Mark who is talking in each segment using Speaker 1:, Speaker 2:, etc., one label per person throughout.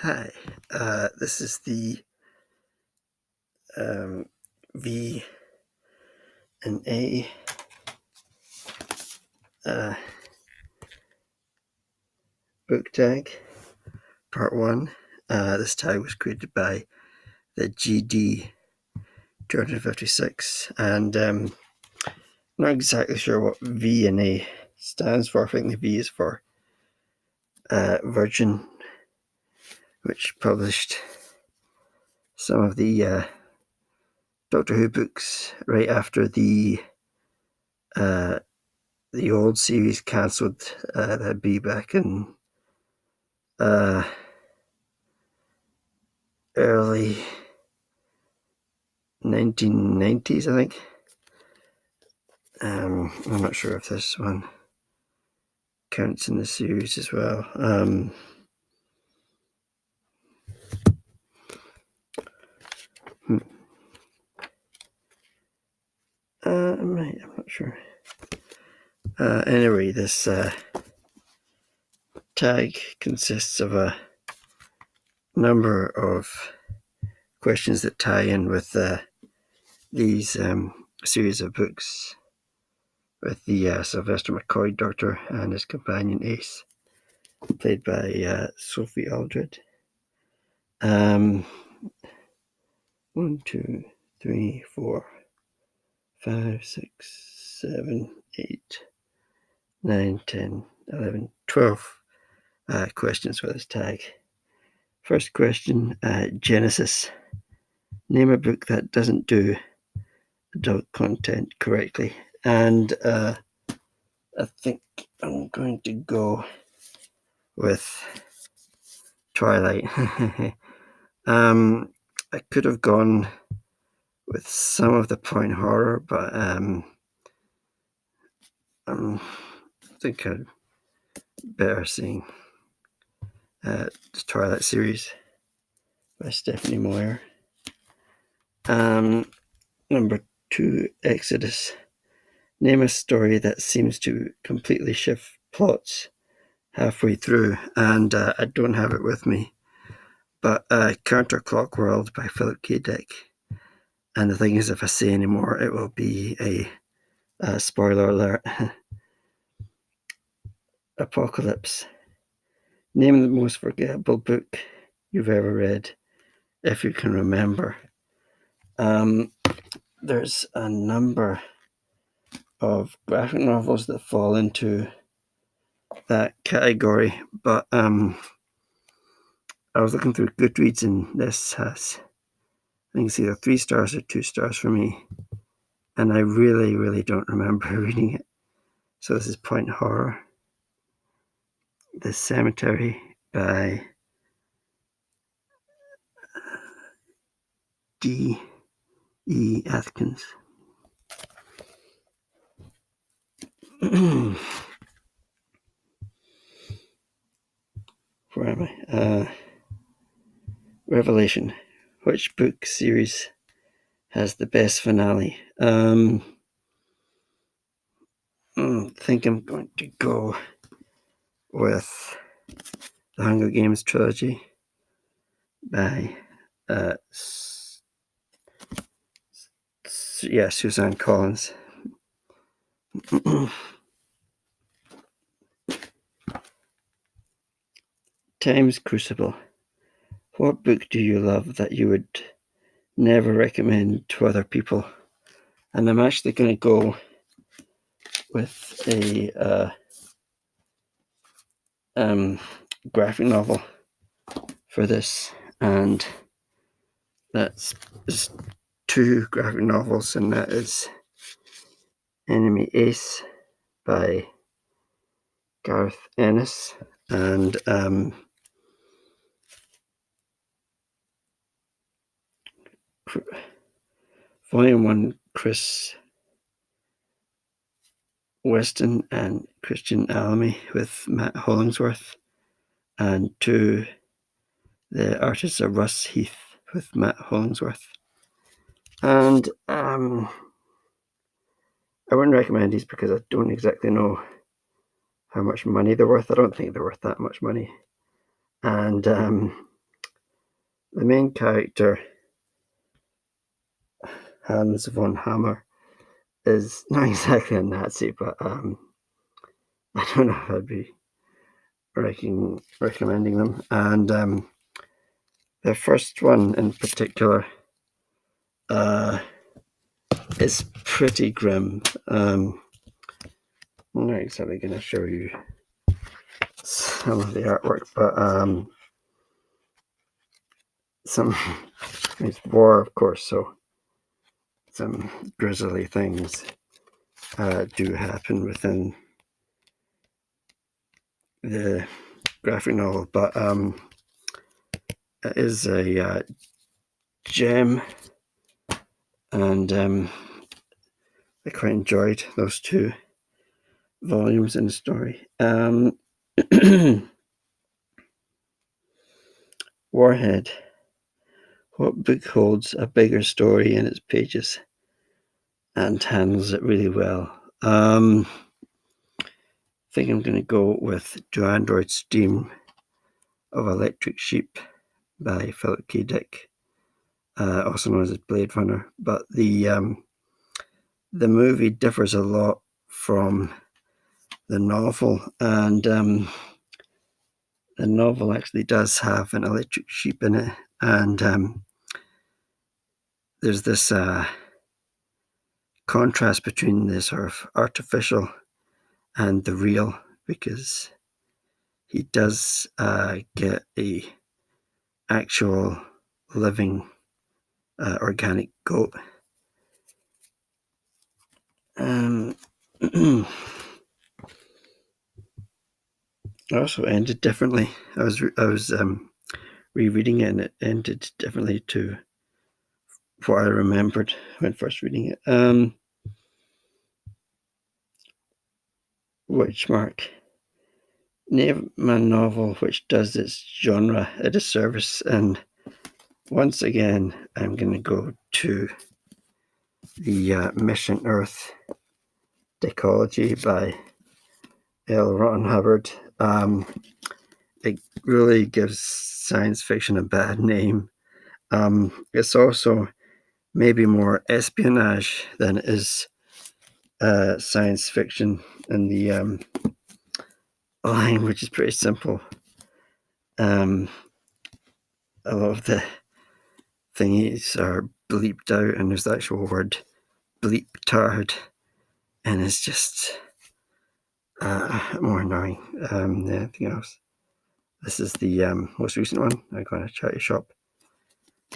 Speaker 1: Hi, this is the VNA Book Tag, Part 1. This tag was created by the GD 256, and I'm not exactly sure what VNA stands for. I think the V is for Virgin, which published some of the Doctor Who books right after the old series cancelled. That'd be back in early 1990s, I think. I'm not sure if this one counts in the series as well. I'm not sure. Anyway, this tag consists of a number of questions that tie in with these series of books with the Sylvester McCoy Doctor and his companion Ace, played by Sophie Aldred. 1, 2, 3, 4, 5, 6, 7, 8, 9, 10, 11, 12 questions for this tag. First question, Genesys. Name a book that doesn't do adult content correctly. And I think I'm going to go with Twilight. I could have gone with some of the point horror, but I think I'd better seeing the Twilight series by Stephanie Moyer. Number 2, Exodus. Name a story that seems to completely shift plots halfway through, and I don't have it with me, but Counterclock World by Philip K. Dick. And the thing is, if I say any more, it will be a spoiler alert. Apocalypse. Name the most forgettable book you've ever read, if you can remember. There's a number of graphic novels that fall into that category, but I was looking through Goodreads, and this has, I think it's either 3 stars or 2 stars for me, and I really don't remember reading it. So this is Point Horror. The Cemetery by D.E. Atkins. Where am I? Revelation. Which book series has the best finale? I think I'm going to go with the Hunger Games trilogy by Suzanne Collins. Times Crucible. What book do you love that you would never recommend to other people? And I'm actually going to go with a graphic novel for this, and that's just 2 graphic novels, and that is Enemy Ace by Garth Ennis, and Volume 1, Chris Weston and Christian Alamy with Matt Hollingsworth, and 2, The Artists of Russ Heath with Matt Hollingsworth. And I wouldn't recommend these because I don't exactly know how much money they're worth. I don't think they're worth that much money. And The main character, Hans von Hammer, is not exactly a Nazi, but I don't know if I'd be recommending them. And the first one in particular is pretty grim. I'm not exactly going to show you some of the artwork, but it's war, of course, so some grisly things do happen within the graphic novel, but it is a gem, and I quite enjoyed those two volumes in the story. Warhead. What book holds a bigger story in its pages and handles it really well? I think I'm going to go with Do Androids Dream of Electric Sheep by Philip K. Dick, also known as Blade Runner. But the movie differs a lot from the novel, and the novel actually does have an electric sheep in it, and there's this contrast between the sort of artificial and the real, because he does get a actual living organic goat. It also ended differently. I was rereading it, and it ended differently to what I remembered when first reading it. Witchmark. Name a novel which does its genre a disservice, and once again, I'm going to go to the Mission Earth Decology by L. Ron Hubbard. It really gives science fiction a bad name. It's also maybe more espionage than it is science fiction, and the language is pretty simple. A lot of the thingies are bleeped out, and there's the actual word bleep-tard, and it's just more annoying than anything else. This is the most recent one. I got a charity shop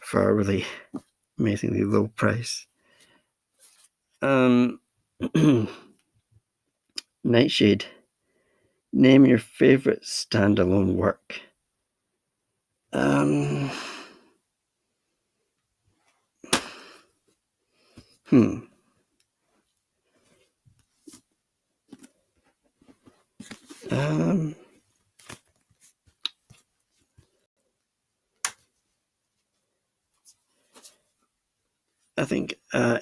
Speaker 1: for a really amazingly low price. Nightshade. Name your favorite standalone work. I think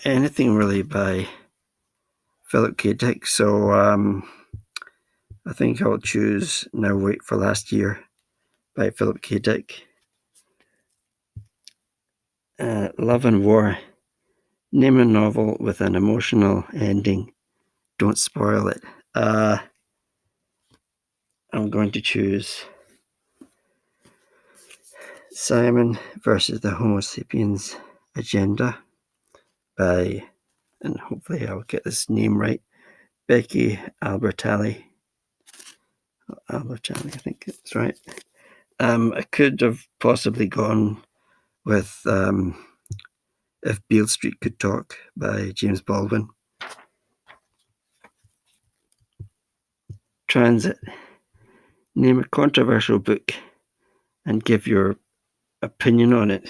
Speaker 1: anything really by Philip K. Dick. So I think I'll choose Now Wait for Last Year by Philip K. Dick. Love and War. Name a novel with an emotional ending. Don't spoil it. I'm going to choose Simon versus the Homo sapiens Agenda by, and hopefully I'll get this name right, Becky Albertalli. I think it's right. I could have possibly gone with If Beale Street Could Talk by James Baldwin. Transit. Name a controversial book and give your opinion on it.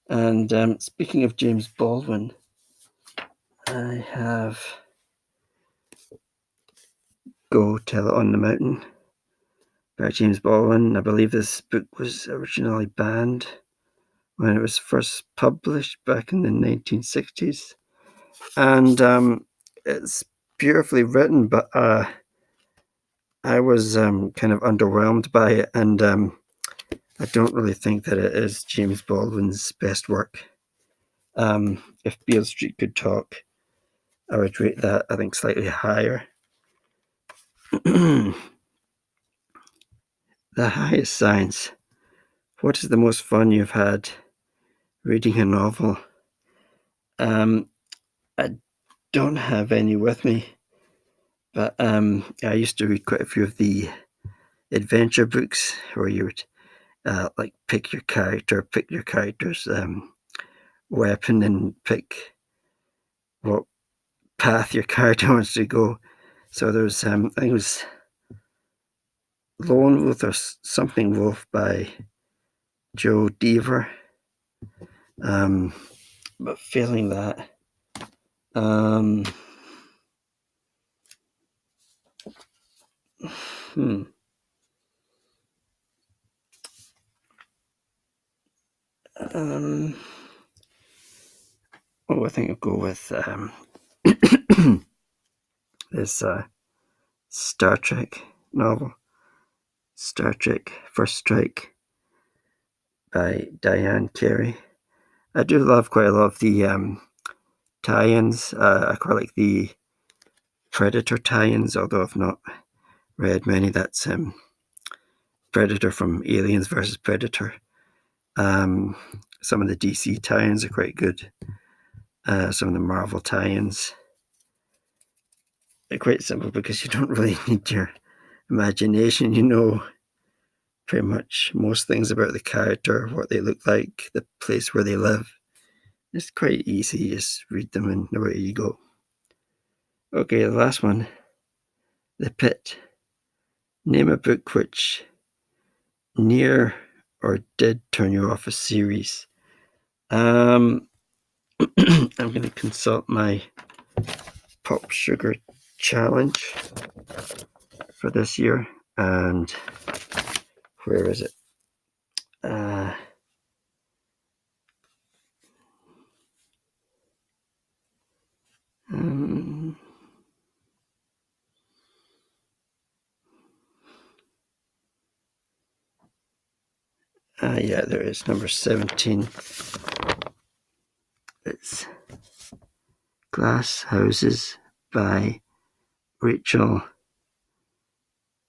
Speaker 1: And speaking of James Baldwin, I have Go Tell It on the Mountain by James Baldwin. I believe this book was originally banned when it was first published back in the 1960s. And it's beautifully written, but I was kind of underwhelmed by it, and I don't really think that it is James Baldwin's best work. If Beale Street Could Talk, I would rate that, I think, slightly higher. The Highest Science. What is the most fun you've had reading a novel? I don't have any with me, but I used to read quite a few of the adventure books where you would like pick your character's weapon, and pick what path your character wants to go. So there's I think it was Lone Wolf or Something Wolf by Joe Deaver. But failing that, I think I'll go with this Star Trek novel, Star Trek First Strike by Diane Carey. I do love quite a lot of the tie-ins. I quite like the Predator tie-ins, although I've not read many. That's Predator from Aliens versus Predator. Some of the DC tie-ins are quite good. Some of the Marvel tie-ins. They're quite simple because you don't really need your imagination. You know pretty much most things about the character, what they look like, the place where they live. It's quite easy. You just read them and away you go. Okay, the last one. The Pit. Name a book which near or did turn you off a series. I'm going to consult my Pop Sugar Challenge for this year, and where is it? Yeah, there is number 17. It's Glass Houses by Rachel,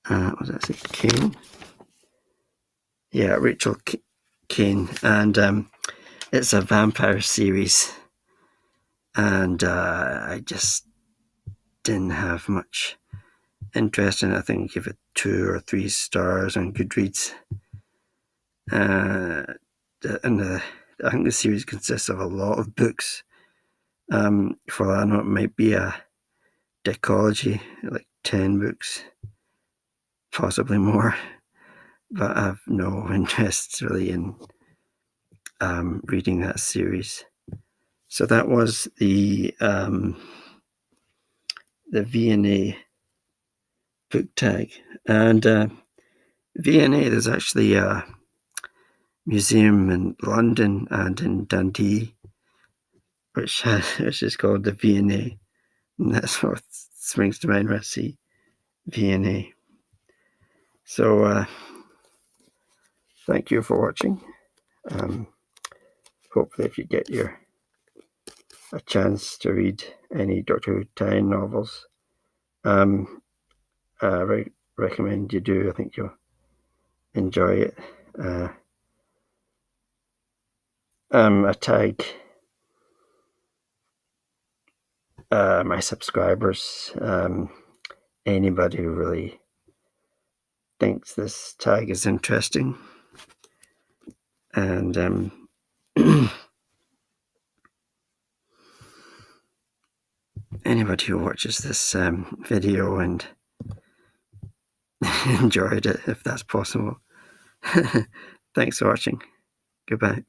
Speaker 1: what did I say, Kane? Yeah, Rachel Kane, and it's a vampire series, and I just didn't have much interest in it. I think I give it 2 or 3 stars on Goodreads. I think the series consists of a lot of books. For all I know, it might be a decology, like 10 books, possibly more, but I have no interest really in reading that series. So that was the VNA Book Tag. And VNA, there's actually a museum in London and in Dundee, which is called the VNA. And that's what springs to mind when I see VNA. So thank you for watching. Hopefully if you get a chance to read any Doctor Who tie-in novels, I recommend you do. I think you'll enjoy it. I tag my subscribers, anybody who really thinks this tag is interesting, and anybody who watches this video and enjoyed it, if that's possible. Thanks for watching. Goodbye.